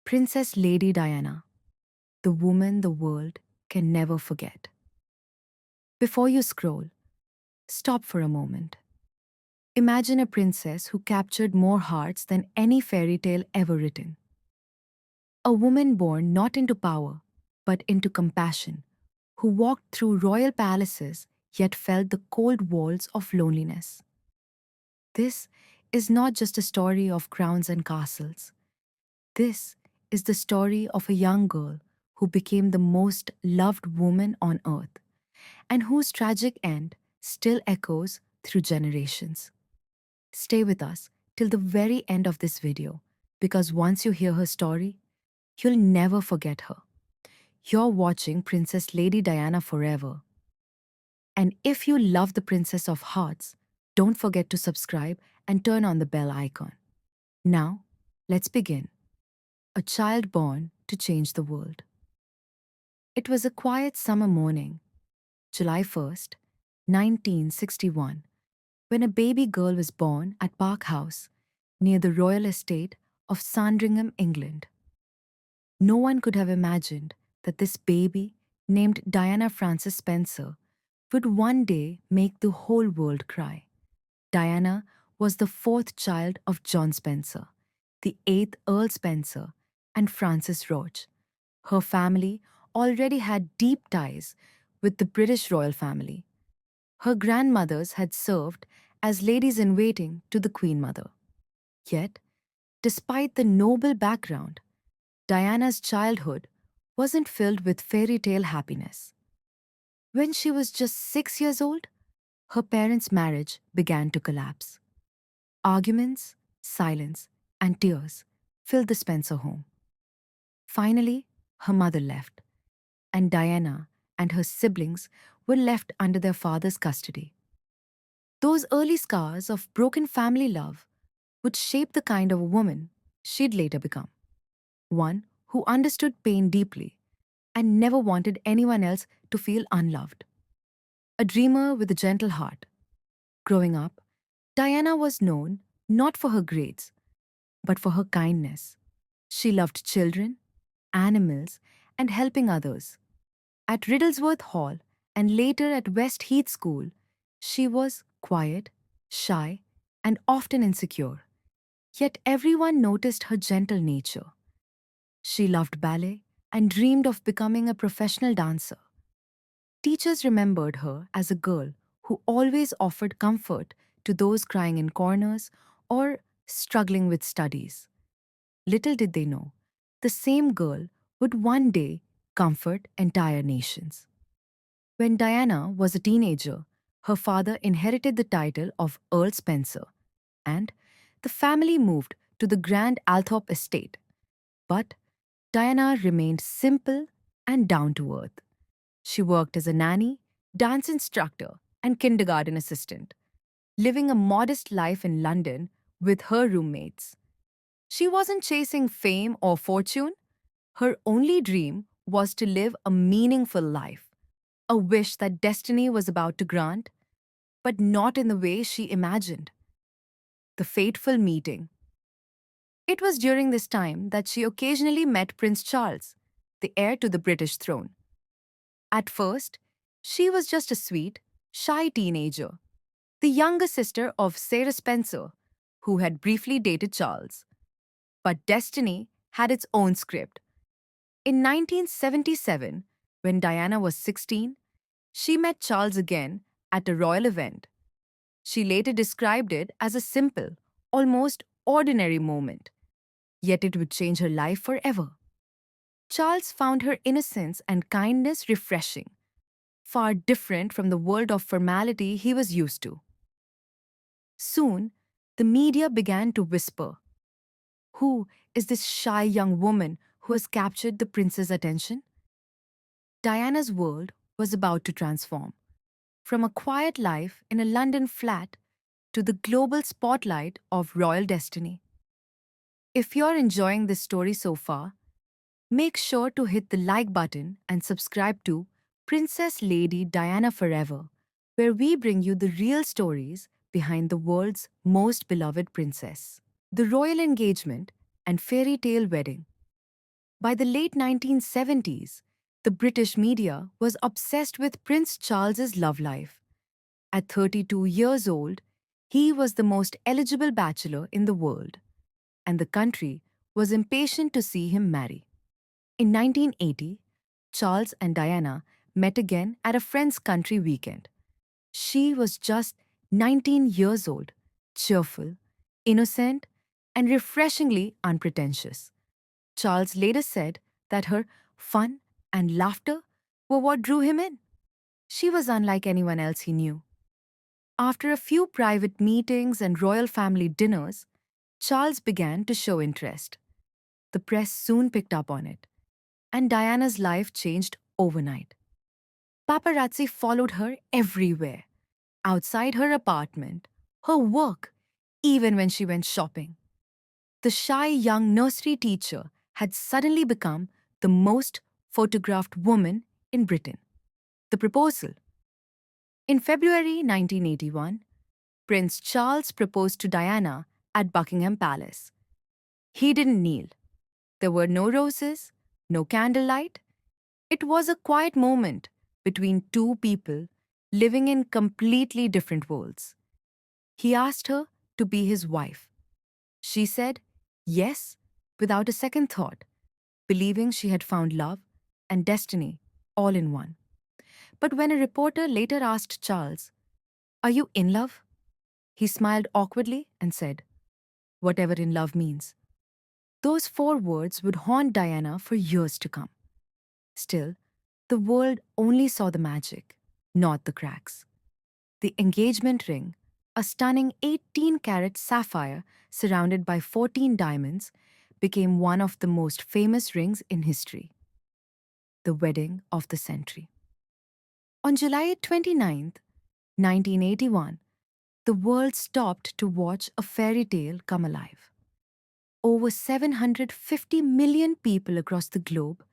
Princess Lady Diana, the woman the world can never forget. Before you scroll, stop for a moment. Imagine a princess who captured more hearts than any fairy tale ever written. A woman born not into power, but into compassion, who walked through royal palaces yet felt the cold walls of loneliness. This is not just a story of crowns and castles. This is the story of a young girl who became the most loved woman on earth and whose tragic end still echoes through generations. Stay with us till the very end of this video because once you hear her story, you'll never forget her. You're watching Princess Lady Diana forever. And if you love the Princess of Hearts, don't forget to subscribe and turn on the bell icon. Now, let's begin. A child born to change the world. It was a quiet summer morning, July 1st, 1961, when a baby girl was born at Park House, near the royal estate of Sandringham, England. No one could have imagined that this baby, named Diana Frances Spencer, would one day make the whole world cry. Diana was the fourth child of John Spencer, the eighth Earl Spencer, and Frances Roche. Her family already had deep ties with the British royal family. Her grandmothers had served as ladies-in-waiting to the Queen Mother. Yet, despite the noble background, Diana's childhood wasn't filled with fairy tale happiness. When she was just 6 years old, her parents' marriage began to collapse. Arguments, silence, and tears filled the Spencer home. Finally, her mother left, and Diana and her siblings were left under their father's custody. Those early scars of broken family love would shape the kind of woman she'd later become. One who understood pain deeply and never wanted anyone else to feel unloved. A dreamer with a gentle heart. Growing up, Diana was known not for her grades, but for her kindness. She loved children, animals, and helping others. At Riddlesworth Hall and later at West Heath School, she was quiet, shy, and often insecure. Yet everyone noticed her gentle nature. She loved ballet and dreamed of becoming a professional dancer. Teachers remembered her as a girl who always offered comfort to those crying in corners or struggling with studies. Little did they know, the same girl would one day comfort entire nations. When Diana was a teenager, her father inherited the title of Earl Spencer, and the family moved to the Grand Althorp estate. But Diana remained simple and down to earth. She worked as a nanny, dance instructor, and kindergarten assistant, living a modest life in London with her roommates. She wasn't chasing fame or fortune. Her only dream was to live a meaningful life, a wish that destiny was about to grant, but not in the way she imagined. The fateful meeting. It was during this time that she occasionally met Prince Charles, the heir to the British throne. At first, she was just a sweet, shy teenager, the younger sister of Sarah Spencer, who had briefly dated Charles. But destiny had its own script. In 1977, when Diana was 16, she met Charles again at a royal event. She later described it as a simple, almost ordinary moment, yet it would change her life forever. Charles found her innocence and kindness refreshing, far different from the world of formality he was used to. Soon, the media began to whisper, "Who is this shy young woman who has captured the prince's attention?" Diana's world was about to transform, from a quiet life in a London flat to the global spotlight of royal destiny. If you're enjoying this story so far, make sure to hit the like button and subscribe to Princess Lady Diana Forever, where we bring you the real stories behind the world's most beloved princess. The royal engagement and fairy tale wedding. By the late 1970s, the British media was obsessed with Prince Charles's love life. At 32 years old, he was the most eligible bachelor in the world, and the country was impatient to see him marry. In 1980, Charles and Diana met again at a friend's country weekend. She was just 19 years old, cheerful, innocent, and refreshingly unpretentious. Charles later said that her fun and laughter were what drew him in. She was unlike anyone else he knew. After a few private meetings and royal family dinners, Charles began to show interest. The press soon picked up on it, and Diana's life changed overnight. Paparazzi followed her everywhere, outside her apartment, her work, even when she went shopping. The shy young nursery teacher had suddenly become the most photographed woman in Britain. The proposal. In February 1981, Prince Charles proposed to Diana at Buckingham Palace. He didn't kneel. There were no roses, no candlelight. It was a quiet moment between two people living in completely different worlds. He asked her to be his wife. She said yes without a second thought, believing she had found love and destiny all in one. But when a reporter later asked Charles, "Are you in love?" he smiled awkwardly and said, "Whatever in love means." Those four words would haunt Diana for years to come. Still, the world only saw the magic, not the cracks. The engagement ring, a stunning 18-carat sapphire surrounded by 14 diamonds, became one of the most famous rings in history. The wedding of the century. On July 29, 1981, the world stopped to watch a fairy tale come alive. Over 750 million people across the globe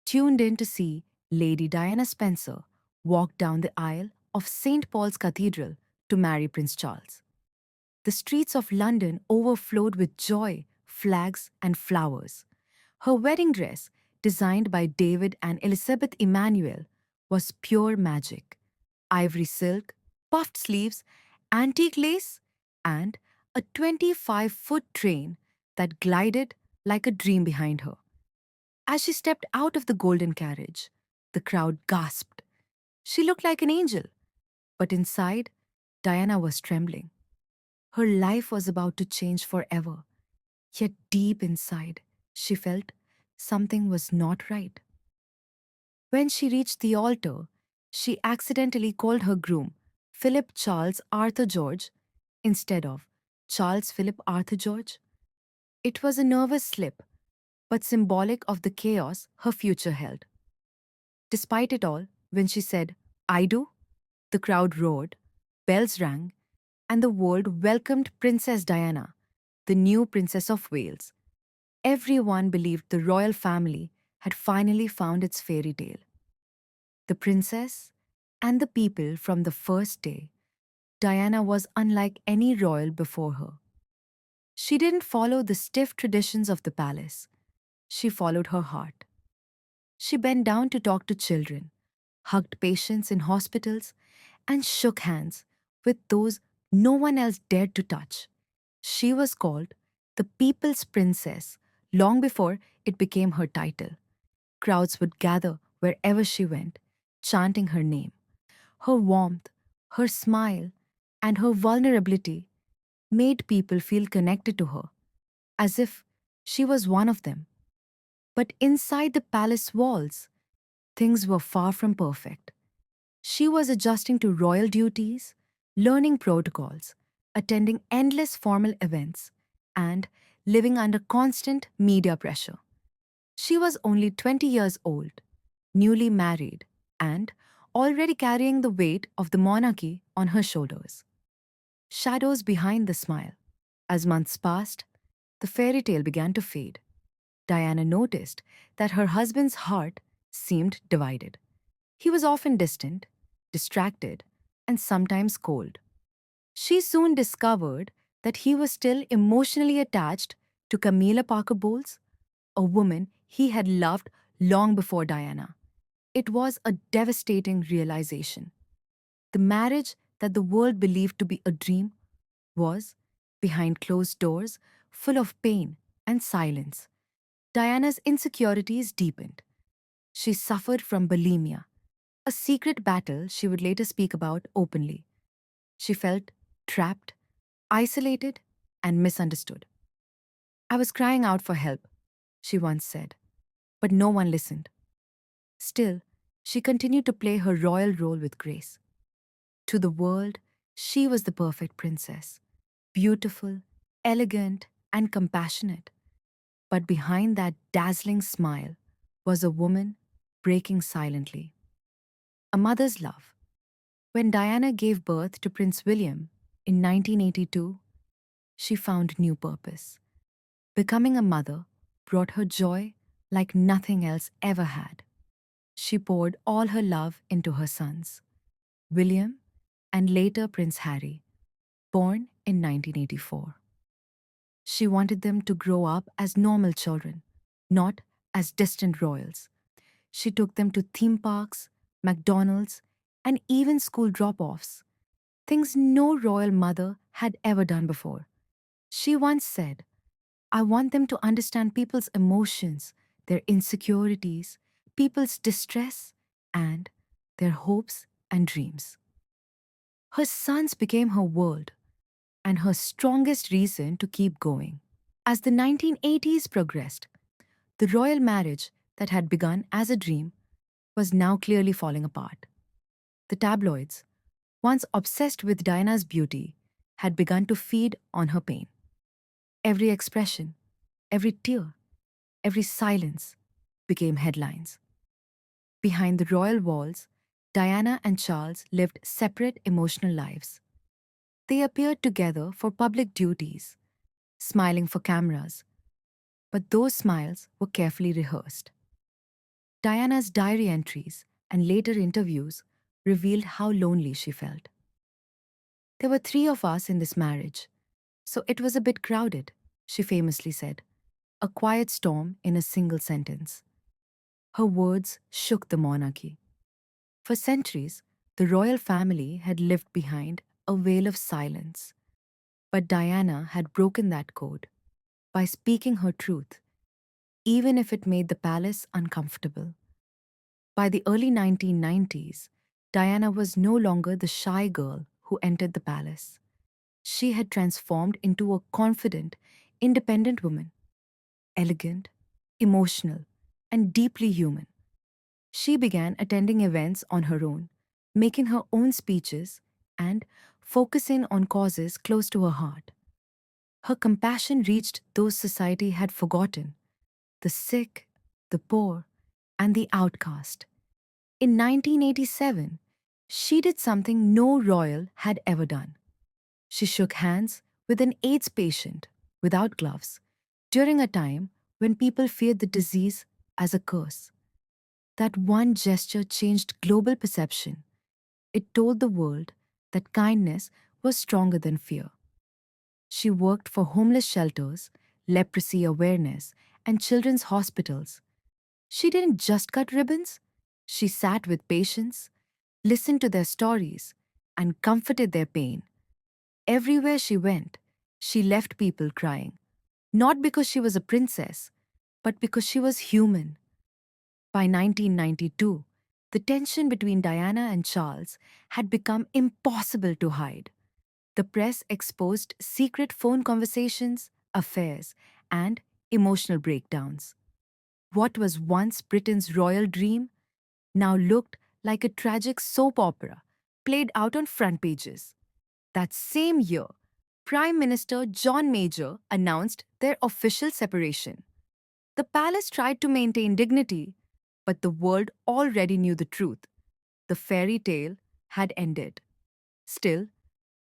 tuned in to see Lady Diana Spencer walk down the aisle of St. Paul's Cathedral to marry Prince Charles. The streets of London overflowed with joy, flags, and flowers. Her wedding dress, designed by David and Elizabeth Emanuel, was pure magic. Ivory silk, puffed sleeves, antique lace, and a 25-foot train that glided like a dream behind her. As she stepped out of the golden carriage, the crowd gasped. She looked like an angel, but inside, Diana was trembling. Her life was about to change forever, yet deep inside, she felt something was not right. When she reached the altar, she accidentally called her groom Philip Charles Arthur George instead of Charles Philip Arthur George. It was a nervous slip, but symbolic of the chaos her future held. Despite it all, when she said, "I do," the crowd roared, bells rang, and the world welcomed Princess Diana, the new Princess of Wales. Everyone believed the royal family had finally found its fairy tale. The princess and the people from the first day, Diana was unlike any royal before her. She didn't follow the stiff traditions of the palace. She followed her heart. She bent down to talk to children, hugged patients in hospitals, and shook hands with those no one else dared to touch. She was called the People's Princess long before it became her title. Crowds would gather wherever she went, chanting her name. Her warmth, her smile, and her vulnerability made people feel connected to her, as if she was one of them. But inside the palace walls, things were far from perfect. She was adjusting to royal duties, learning protocols, attending endless formal events, and living under constant media pressure. She was only 20 years old, newly married, and already carrying the weight of the monarchy on her shoulders. Shadows behind the smile. As months passed, the fairy tale began to fade. Diana noticed that her husband's heart seemed divided. He was often distant, distracted, and sometimes cold. She soon discovered that he was still emotionally attached to Camilla Parker Bowles, a woman he had loved long before Diana. It was a devastating realization. The marriage that the world believed to be a dream was, behind closed doors, full of pain and silence. Diana's insecurities deepened. She suffered from bulimia, a secret battle she would later speak about openly. She felt trapped, isolated, and misunderstood. I was crying out for help, she once said, but no one listened. Still, she continued to play her royal role with grace. To the world, she was the perfect princess, beautiful, elegant, and compassionate. But behind that dazzling smile was a woman breaking silently. A mother's love. When Diana gave birth to Prince William in 1982, she found new purpose. Becoming a mother brought her joy like nothing else ever had. She poured all her love into her sons, William and later Prince Harry, born in 1984. She wanted them to grow up as normal children, not as distant royals. She took them to theme parks, McDonald's, and even school drop offs, things no royal mother had ever done before. She once said, I want them to understand people's emotions, their insecurities, people's distress, and their hopes and dreams. Her sons became her world and her strongest reason to keep going. As the 1980s progressed, the royal marriage that had begun as a dream was now clearly falling apart. The tabloids, once obsessed with Diana's beauty, had begun to feed on her pain. Every expression, every tear, every silence became headlines. Behind the royal walls, Diana and Charles lived separate emotional lives. They appeared together for public duties, smiling for cameras, but those smiles were carefully rehearsed. Diana's diary entries and later interviews revealed how lonely she felt. There were three of us in this marriage, so it was a bit crowded, she famously said, a quiet storm in a single sentence. Her words shook the monarchy. For centuries, the royal family had lived behind a veil of silence. But Diana had broken that code by speaking her truth, even if it made the palace uncomfortable. By the early 1990s, Diana was no longer the shy girl who entered the palace. She had transformed into a confident, independent woman, elegant, emotional, and deeply human. She began attending events on her own, making her own speeches, and focusing on causes close to her heart. Her compassion reached those society had forgotten: the sick, the poor, and the outcast. In 1987, she did something no royal had ever done. She shook hands with an AIDS patient without gloves during a time when people feared the disease as a curse. That one gesture changed global perception. It told the world that kindness was stronger than fear. She worked for homeless shelters, leprosy awareness, and children's hospitals. She didn't just cut ribbons, she sat with patients, listened to their stories, and comforted their pain. Everywhere she went, she left people crying, not because she was a princess, but because she was human. By 1992, the tension between Diana and Charles had become impossible to hide. The press exposed secret phone conversations, affairs, and emotional breakdowns. What was once Britain's royal dream now looked like a tragic soap opera played out on front pages. That same year, Prime Minister John Major announced their official separation. The palace tried to maintain dignity, but the world already knew the truth. The fairy tale had ended. Still,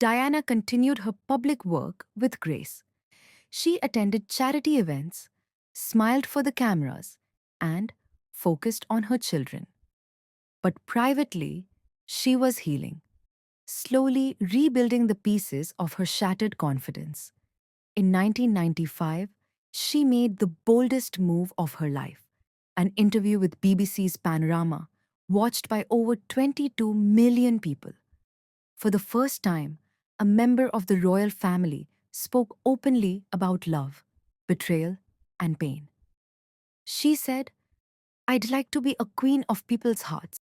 Diana continued her public work with grace. She attended charity events, smiled for the cameras, and focused on her children. But privately, she was healing, slowly rebuilding the pieces of her shattered confidence. In 1995, she made the boldest move of her life. an interview with BBC's Panorama, watched by over 22 million people. For the first time, a member of the royal family spoke openly about love, betrayal, and pain. She said, "I'd like to be a queen of people's hearts."